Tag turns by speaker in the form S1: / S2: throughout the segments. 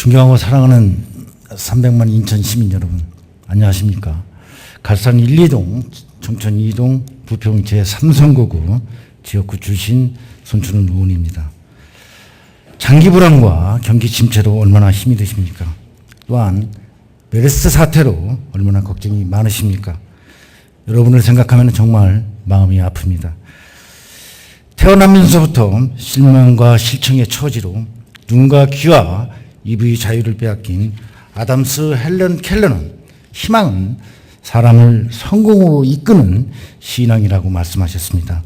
S1: 존경하고 사랑하는 300만 인천 시민 여러분, 안녕하십니까. 갈산 1, 2동, 청천 2동, 부평 제3선거구 지역구 출신 손춘훈 의원입니다. 장기 불황과 경기 침체로 얼마나 힘이 드십니까? 또한 메르스 사태로 얼마나 걱정이 많으십니까? 여러분을 생각하면 정말 마음이 아픕니다. 태어나면서부터 실망과 실청의 처지로 눈과 귀와 입의 자유를 빼앗긴 아담스 헬런 켈러는 희망은 사람을 성공으로 이끄는 신앙이라고 말씀하셨습니다.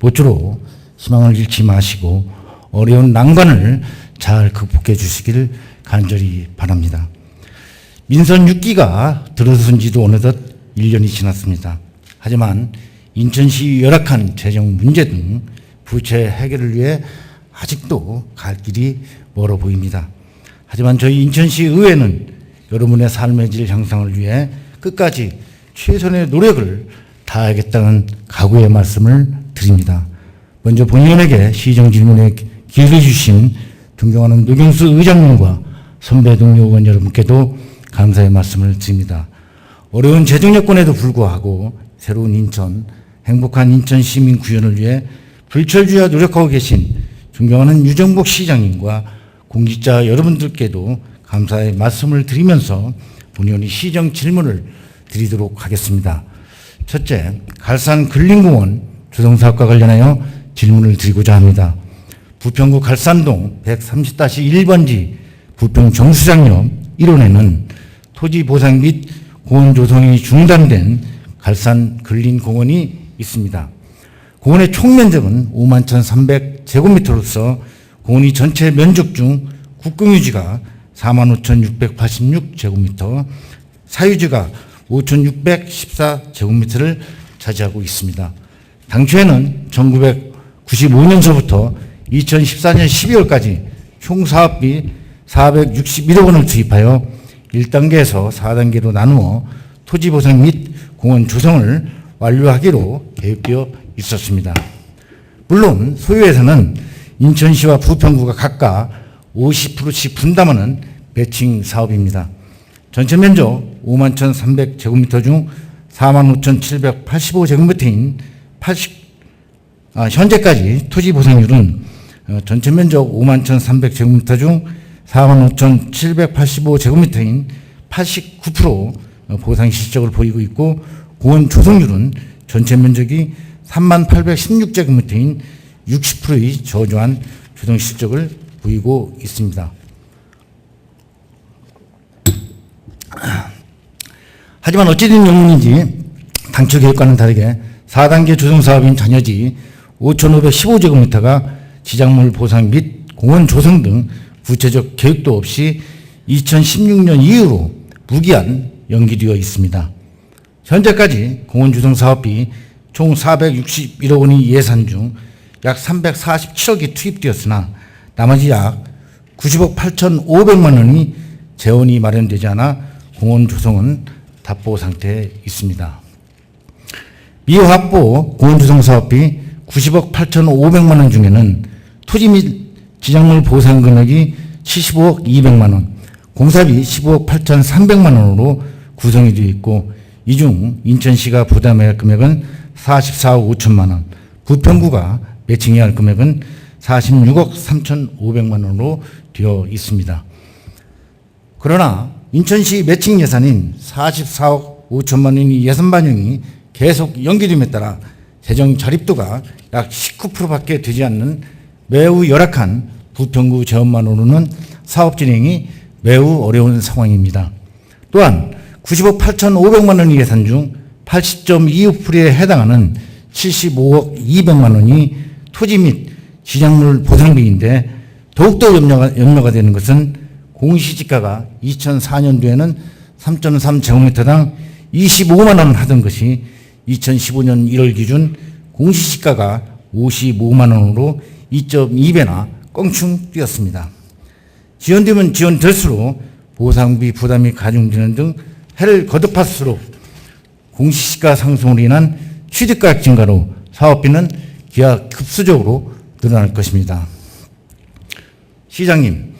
S1: 모쪼록 희망을 잃지 마시고 어려운 난관을 잘 극복해 주시길 간절히 바랍니다. 민선 6기가 들어선 지도 어느덧 1년이 지났습니다. 하지만 인천시 열악한 재정 문제 등 부채 해결을 위해 아직도 갈 길이 멀어 보입니다. 하지만 저희 인천시 의회는 여러분의 삶의 질 향상을 위해 끝까지 최선의 노력을 다하겠다는 각오의 말씀을 드립니다. 먼저 본의원에게 시정 질문에 기회를 주신 존경하는 노경수 의장님과 선배 동료 의원 여러분께도 감사의 말씀을 드립니다. 어려운 재정 여건에도 불구하고 새로운 인천, 행복한 인천 시민 구현을 위해 불철주야 노력하고 계신 존경하는 유정복 시장님과 공직자 여러분들께도 감사의 말씀을 드리면서 본의원이 시정 질문을 드리도록 하겠습니다. 첫째, 갈산 근린공원 조성사업과 관련하여 질문을 드리고자 합니다. 부평구 갈산동 130-1번지 부평 정수장역 1호에는 토지 보상 및 공원 조성이 중단된 갈산 근린공원이 있습니다. 공원의 총 면적은 51,300제곱미터로서 공원이 전체 면적 중 국공유지가 45,686제곱미터, 사유지가 5,614제곱미터를 차지하고 있습니다. 당초에는 1995년서부터 2014년 12월까지 총 사업비 461억 원을 투입하여 1단계에서 4단계로 나누어 토지 보상 및 공원 조성을 완료하기로 계획되어 있었습니다. 물론 소유에서는 인천시와 부평구가 각각 50%씩 분담하는 매칭 사업입니다. 전체 면적 51,300제곱미터 중 45,785제곱미터인 현재까지 토지 보상률은 전체 면적 51,300제곱미터 중 45,785제곱미터인 89% 보상 실적을 보이고 있고, 공원 조성률은 전체 면적이 3816제곱미터인 60%의 저조한 조성 실적을 보이고 있습니다. 하지만 어찌된 영문인지 당초 계획과는 다르게 4단계 조성 사업인 잔여지 5,515제곱미터가 지작물 보상 및 공원 조성 등 구체적 계획도 없이 2016년 이후로 무기한 연기되어 있습니다. 현재까지 공원 조성 사업비 총 461억 원이 예산 중 약 347억이 투입되었으나 나머지 약 90억 8,500만 원이 재원이 마련되지 않아 공원 조성은 답보 상태에 있습니다. 미확보 공원 조성 사업비 90억 8,500만 원 중에는 토지 및 지작물 보상 금액이 75억 200만 원, 공사비 15억 8,300만 원으로 구성이 되어 있고, 이 중 인천시가 부담해야 할 금액은 44억 5천만 원, 부평구가 매칭해야 할 금액은 46억 3,500만 원으로 되어 있습니다. 그러나 인천시 매칭 예산인 44억 5천만 원의 예산 반영이 계속 연기됨에 따라 재정 자립도가 약 19%밖에 되지 않는 매우 열악한 부평구 재원만으로는 사업 진행이 매우 어려운 상황입니다. 또한 90억 8,500만 원의 예산 중 80.25%에 해당하는 75억 200만 원이 토지 및 지작물 보상비인데, 더욱더 염려가 되는 것은 공시지가가 2004년도에는 3.3제곱미터당 25만 원 하던 것이 2015년 1월 기준 공시지가가 55만 원으로 2.2배나 껑충 뛰었습니다. 지연되면 지연될수록 보상비 부담이 가중되는 등 해를 거듭할수록 공시지가 상승으로 인한 취득가액 증가로 사업비는 기하급수적으로 늘어날 것입니다. 시장님,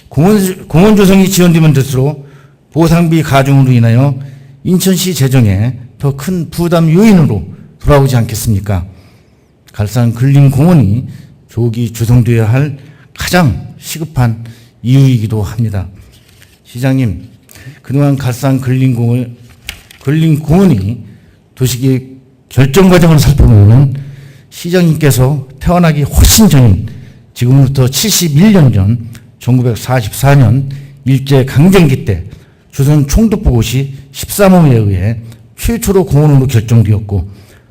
S1: 공원 조성이 지연되면 될수록 보상비 가중으로 인하여 인천시 재정에 더 큰 부담 요인으로 돌아오지 않겠습니까? 갈산 근린공원이 조기 조성되어야 할 가장 시급한 이유이기도 합니다. 시장님, 그동안 갈산 근린공원이 도시계획 결정 과정을 살펴보면 시장님께서 태어나기 훨씬 전인 지금부터 71년 전 1944년 일제강점기 때 조선 총독부고시 13호에 의해 최초로 공원으로 결정되었고,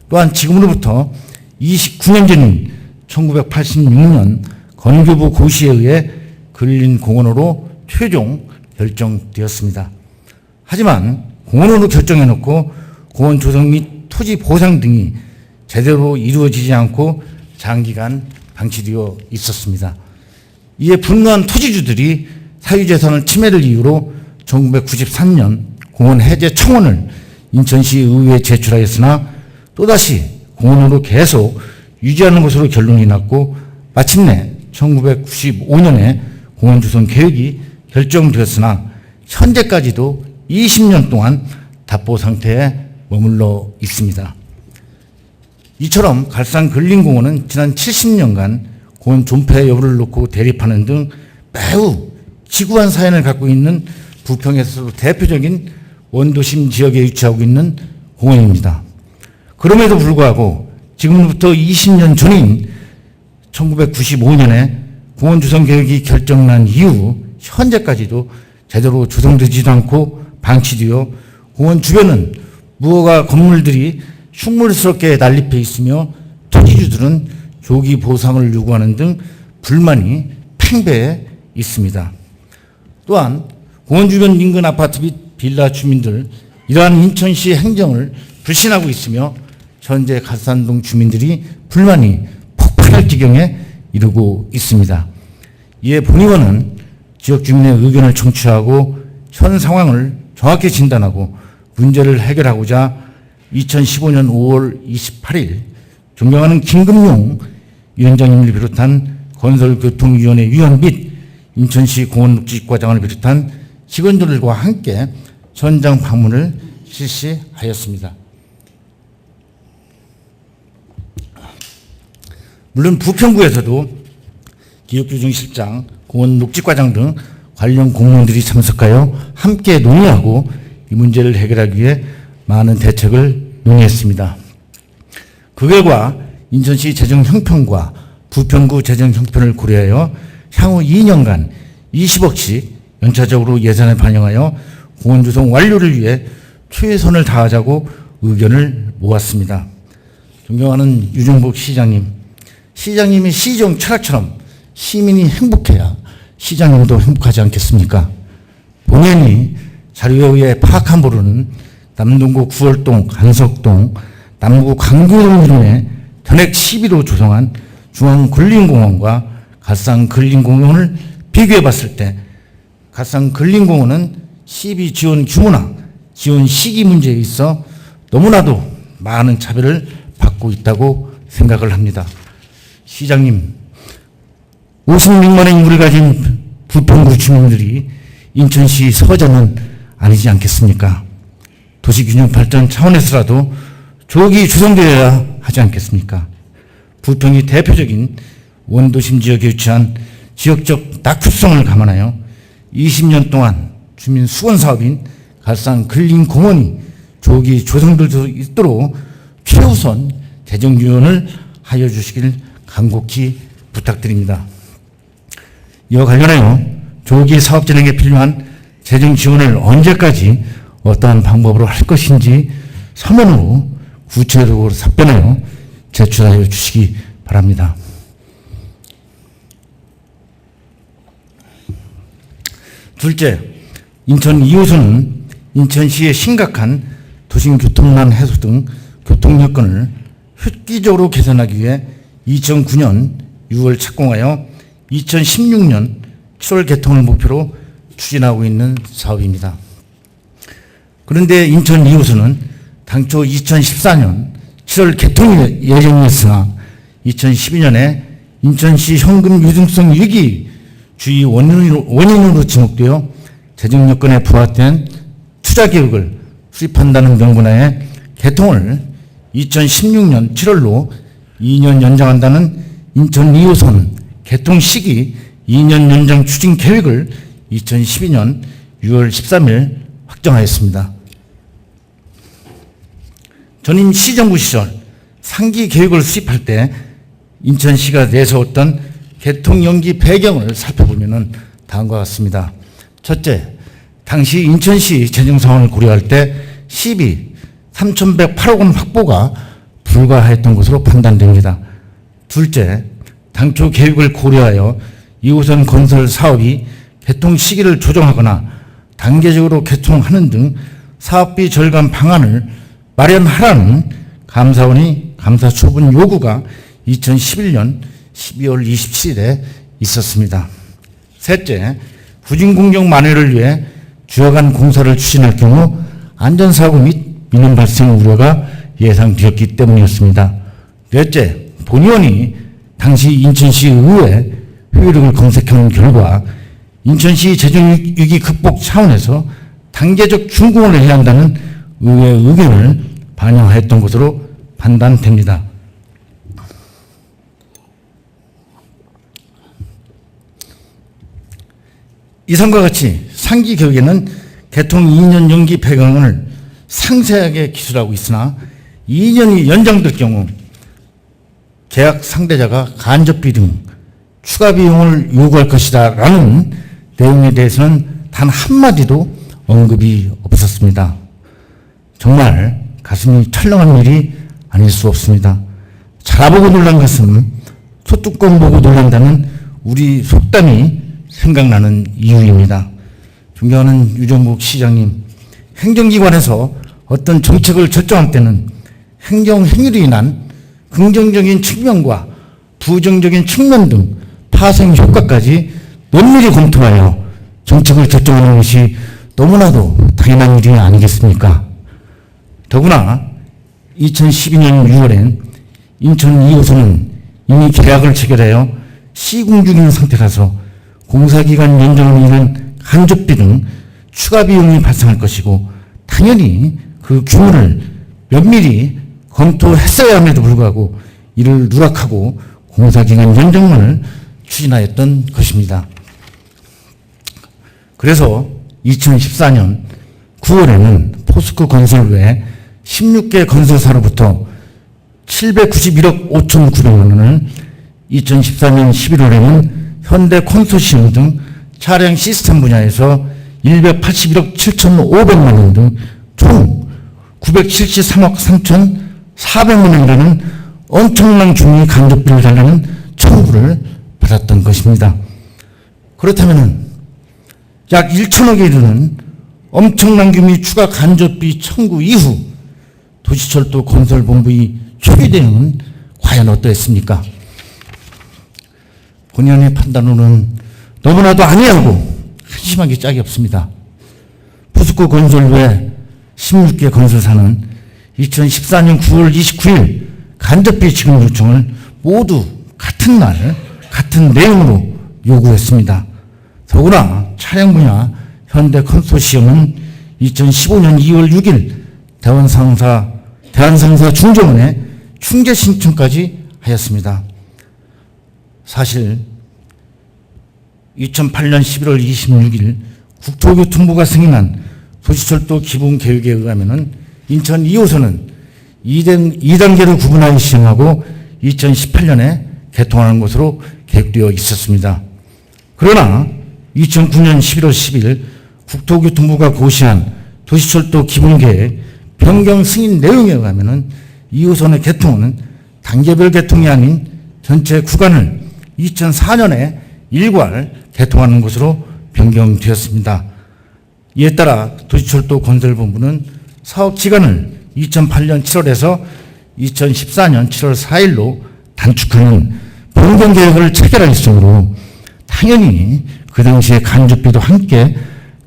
S1: 또한 지금으로부터 29년 전인 1986년 건교부 고시에 의해 근린공원으로 최종 결정되었습니다. 하지만 공원으로 결정해놓고 공원 조성 및 토지 보상 등이 제대로 이루어지지 않고 장기간 방치되어 있었습니다. 이에 분노한 토지주들이 사유재산을 침해를 이유로 1993년 공원 해제 청원을 인천시 의회에 제출하였으나 또다시 공원으로 계속 유지하는 것으로 결론이 났고, 마침내 1995년에 공원 조성 계획이 결정되었으나 현재까지도 20년 동안 답보 상태에 머물러 있습니다. 이처럼 갈산 근린공원은 지난 70년간 공원 존폐 여부를 놓고 대립하는 등 매우 지구한 사연을 갖고 있는 부평에서도 대표적인 원도심 지역에 위치하고 있는 공원입니다. 그럼에도 불구하고 지금부터 20년 전인 1995년에 공원 조성 계획이 결정난 이후 현재까지도 제대로 조성되지도 않고 방치되어 공원 주변은 무허가 건물들이 흉물스럽게 난립해 있으며 토지주들은 조기 보상을 요구하는 등 불만이 팽배해 있습니다. 또한 공원 주변 인근 아파트 및 빌라 주민들, 이러한 인천시 행정을 불신하고 있으며 현재 갈산동 주민들이 불만이 폭발할 지경에 이르고 있습니다. 이에 본의원은 지역 주민의 의견을 청취하고 현 상황을 정확히 진단하고 문제를 해결하고자 2015년 5월 28일 존경하는 김금용 위원장님을 비롯한 건설교통위원회 위원 및 인천시 공원녹지과장을 비롯한 직원들과 함께 현장 방문을 실시하였습니다. 물론 부평구에서도 기획조정실장, 공원녹지과장 등 관련 공무원들이 참석하여 함께 논의하고 이 문제를 해결하기 위해 많은 대책을 논의했습니다. 그 결과 인천시 재정 형편과 부평구 재정 형편을 고려하여 향후 2년간 20억씩 연차적으로 예산을 반영하여 공원 조성 완료를 위해 최선을 다하자고 의견을 모았습니다. 존경하는 유정복 시장님, 시장님의 시정 철학처럼 시민이 행복해야 시장님도 행복하지 않겠습니까? 본인이 자료에 의해 파악한 바로는 남동구 구월동, 간석동, 남구 강교동 등의 전액 11호 조성한 중앙근린공원과 갈산근린공원을 비교해 봤을 때 갈산근린공원은 시비 지원 규모나 지원 시기 문제에 있어 너무나도 많은 차별을 받고 있다고 생각을 합니다. 시장님, 56만의 인구를 가진 부평구 주민들이 인천시 서자는 아니지 않겠습니까? 도시균형 발전 차원에서라도 조기 조성되어야 하지 않겠습니까? 부평이 대표적인 원도심 지역에 위치한 지역적 낙후성을 감안하여 20년 동안 주민 수건 사업인 갈산 근린공원이 조기 조성될 수 있도록 최우선 재정 지원을 하여 주시길 간곡히 부탁드립니다. 이와 관련하여 조기 사업 진행에 필요한 재정 지원을 언제까지 어떠한 방법으로 할 것인지 서면으로 구체적으로 답변하여 제출하여 주시기 바랍니다. 둘째, 인천 2호선은 인천시의 심각한 도심교통난 해소 등 교통 여건을 획기적으로 개선하기 위해 2009년 6월 착공하여 2016년 7월 개통을 목표로 추진하고 있는 사업입니다. 그런데 인천 2호선은 당초 2014년 7월 개통 예정이었으나 2012년에 인천시 현금 유동성 위기 주요 원인으로 지목되어 재정 여건에 부합된 투자 계획을 수립한다는 명분하에 개통을 2016년 7월로 2년 연장한다는 인천 2호선 개통 시기 2년 연장 추진 계획을 2012년 6월 13일 확정하였습니다. 전임 시정부 시절 상기 계획을 수립할 때 인천시가 내세웠던 개통 연기 배경을 살펴보면 다음과 같습니다. 첫째, 당시 인천시 재정 상황을 고려할 때 시비 3,108억 원 확보가 불가하였던 것으로 판단됩니다. 둘째, 당초 계획을 고려하여 2호선 건설 사업이 개통 시기를 조정하거나 단계적으로 개통하는 등 사업비 절감 방안을 마련하라는 감사원의 감사 처분 요구가 2011년 12월 27일에 있었습니다. 셋째, 후진공정 만회를 위해 주요간 공사를 추진할 경우 안전사고 및 민원 발생 우려가 예상되었기 때문이었습니다. 넷째, 본의원이 당시 인천시 의회 효율을 검색하는 결과 인천시 재정위기 극복 차원에서 단계적 준공을 해야 한다는 의회 의견을 반영하였던 것으로 판단됩니다. 이상과 같이 상기 계획에는 개통 2년 연기 배경을 상세하게 기술하고 있으나 2년이 연장될 경우 계약 상대자가 간접비 등 추가 비용을 요구할 것이다 라는 내용에 대해서는 단 한마디도 언급이 없었습니다. 정말 가슴이 철렁한 일이 아닐 수 없습니다. 자라보고 놀란 가슴, 소뚜껑 보고 놀란다는 우리 속담이 생각나는 이유입니다. 존경하는 유정국 시장님, 행정기관에서 어떤 정책을 결정할 때는 행정행위로 인한 긍정적인 측면과 부정적인 측면 등 파생 효과까지 면밀히 검토하여 정책을 결정하는 것이 너무나도 당연한 일이 아니겠습니까? 더구나 2012년 6월엔 인천 2호선은 이미 계약을 체결하여 시공 중인 상태라서 공사기간 연장을 위한 간접비 등 추가 비용이 발생할 것이고 당연히 그 규모를 면밀히 검토했어야 함에도 불구하고 이를 누락하고 공사기간 연장만을 추진하였던 것입니다. 그래서 2014년 9월에는 포스코 건설 외 16개 건설사로부터 791억 5,900만 원을 2014년 11월에는 현대 컨소시엄 등 차량 시스템 분야에서 181억 7,500만 원 등 총 973억 3,400만 원이라는 엄청난 규모의 간접비를 달라는 청구를 받았던 것입니다. 그렇다면 약 1천억에 이르는 엄청난 규모의 추가 간접비 청구 이후 도시철도 건설본부의 초기 대응은 과연 어떠했습니까? 본연의 판단으로는 너무나도 아니하고 한심하기 짝이 없습니다. 포스코 건설 외 16개 건설사는 2014년 9월 29일 간접비 지급 요청을 모두 같은 날, 같은 내용으로 요구했습니다. 더구나 차량 분야 현대 컨소시엄은 2015년 2월 6일 대한상사 중정원에 충재 신청까지 하였습니다. 사실 2008년 11월 26일 국토교통부가 승인한 도시철도 기본계획에 의하면 인천 2호선은 2단계로 구분하여 시행하고 2018년에 개통하는 것으로 계획되어 있었습니다. 그러나 2009년 11월 10일 국토교통부가 고시한 도시철도 기본계획 변경 승인 내용에 의하면 2호선의 개통은 단계별 개통이 아닌 전체 구간을 2004년에 일괄 개통하는 것으로 변경되었습니다. 이에 따라 도시철도 건설본부는 사업 기간을 2008년 7월에서 2014년 7월 4일로 단축하는 변경 계획을 체결하였으므로 당연히 그 당시에 간접비도 함께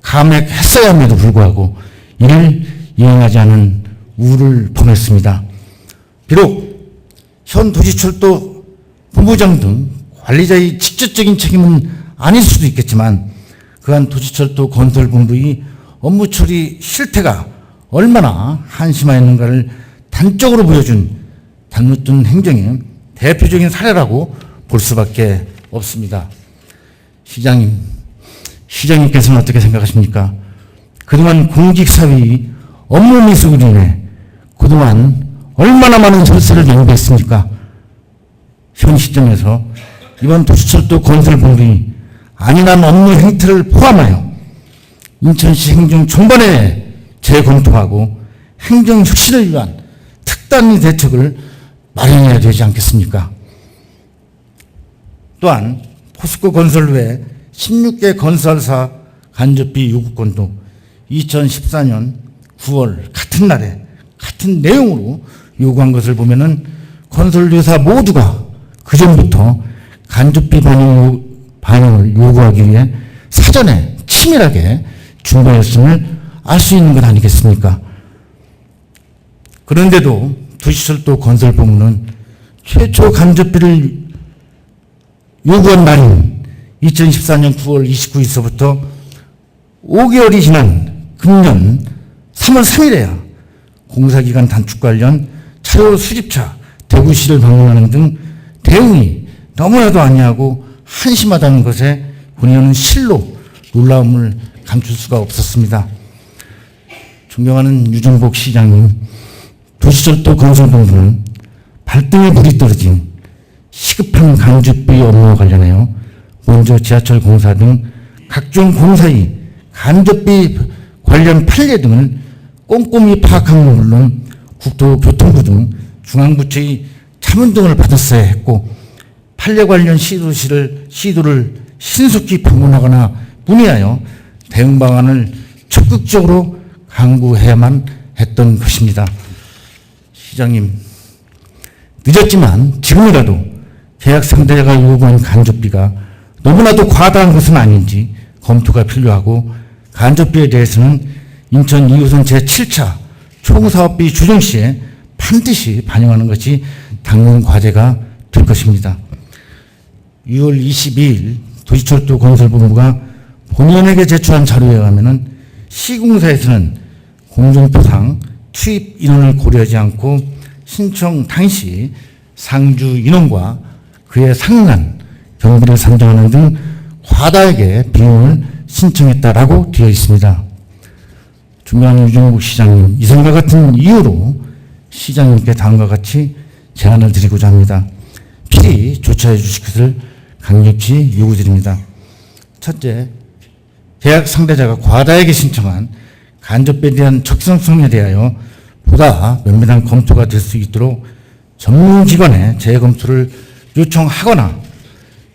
S1: 감액했어야 함에도 불구하고 이를 이행하지 않은 우를 범했습니다. 비록 현 도시철도 본부장 등 관리자의 직접적인 책임은 아닐 수도 있겠지만 그간 도시철도 건설본부의 업무 처리 실태가 얼마나 한심하였는가를 단적으로 보여준 달무뜬 행정의 대표적인 사례라고 볼 수밖에 없습니다. 시장님께서는 어떻게 생각하십니까? 그동안 공직사회의 업무 미숙으로 인해 그동안 얼마나 많은 절세를 낭비했습니까? 현 시점에서 이번 도시철도 건설본부의 안일한 업무 행태를 포함하여 인천시 행정 전반에 재검토하고 행정 혁신을 위한 특단의 대책을 마련해야 되지 않겠습니까? 또한 포스코 건설 외 16개 건설사 간접비 요구권도 2014년 9월 같은 날에 같은 내용으로 요구한 것을 보면은 건설회사 모두가 그전부터 간접비 반영을 요구하기 위해 사전에 치밀하게 준비했음을 알 수 있는 것 아니겠습니까? 그런데도 도시철도 건설본부는 최초 간접비를 요구한 날인 2014년 9월 29일서부터 5개월이 지난 금년 3월 3일에야 공사기간 단축 관련 차로 수집차 대구시를 방문하는 등 대응이 너무나도 아니하고 한심하다는 것에 본인은 실로 놀라움을 감출 수가 없었습니다. 존경하는 유정복 시장님, 도시철도 건설본부는 발등에 불이 떨어진 시급한 간접비 업무와 관련하여 먼저 지하철 공사 등 각종 공사의 간접비 관련 판례 등을 꼼꼼히 파악한 건 물론 국토교통부 등 중앙부처의 자문 등을 받았어야 했고 판례 관련 시도를 신속히 방문하거나 문의하여 대응 방안을 적극적으로 강구해야만 했던 것입니다. 시장님, 늦었지만 지금이라도 계약 상대가 요구한 간접비가 너무나도 과다한 것은 아닌지 검토가 필요하고 간접비에 대해서는 인천 2호선 제7차 총사업비 조정 시에 반드시 반영하는 것이 당면 과제가 될 것입니다. 6월 22일 도시철도 건설본부가 본연에게 제출한 자료에 의하면 시공사에서는 공정표상 투입 인원을 고려하지 않고 신청 당시 상주 인원과 그에 상응한 경비를 산정하는 등 과다하게 비용을 신청했다라고 되어 있습니다. 존경하는 유정복 시장님, 이성과 같은 이유로 시장님께 다음과 같이 제안을 드리고자 합니다. 필히 조처해 주실 것을 강력히 요구드립니다. 첫째, 계약 상대자가 과다하게 신청한 간접비에 대한 적성성에 대하여 보다 면밀한 검토가 될 수 있도록 전문기관에 재검토를 요청하거나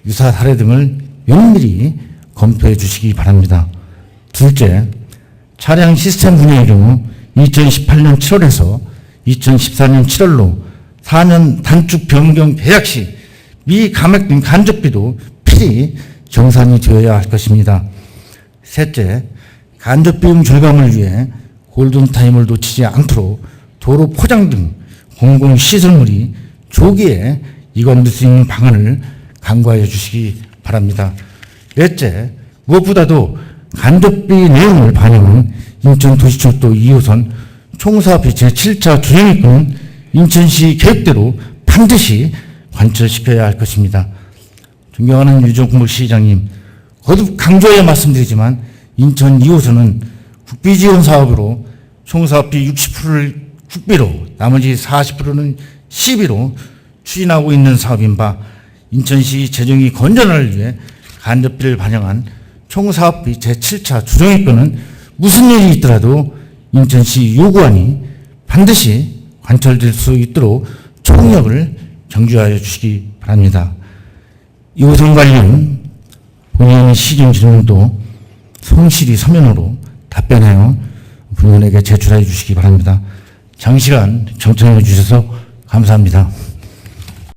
S1: 유사 사례 등을 면밀히 검토해 주시기 바랍니다. 둘째, 차량 시스템 분야의 경우 2018년 7월에서 2014년 7월로 4년 단축 변경 계약 시 미감액 간접비도 필히 정산이 되어야 할 것입니다. 셋째, 간접 비용 절감을 위해 골든타임을 놓치지 않도록 도로 포장 등 공공시설물이 조기에 이관될 수 있는 방안을 강구하여 주시기 바랍니다. 넷째, 무엇보다도 간접비 내용을 반영한 인천 도시철도 2호선 총사업비 제7차 조정입구는 인천시 계획대로 반드시 관철시켜야 할 것입니다. 존경하는 유정복 시장님, 거듭 강조해 말씀드리지만 인천 2호선은 국비지원 사업으로 총사업비 60%를 국비로 나머지 40%는 시비로 추진하고 있는 사업인 바 인천시 재정의 건전을 위해 간접비를 반영한 총사업비 제7차 조정입구는 무슨 일이 있더라도 인천시 요구안이 반드시 관철될 수 있도록 총력을 경주하여 주시기 바랍니다. 2호선 관련 본인의 시정 질문도 성실히 서면으로 답변하여 본인에게 제출해 주시기 바랍니다. 장시간 경청해 주셔서 감사합니다.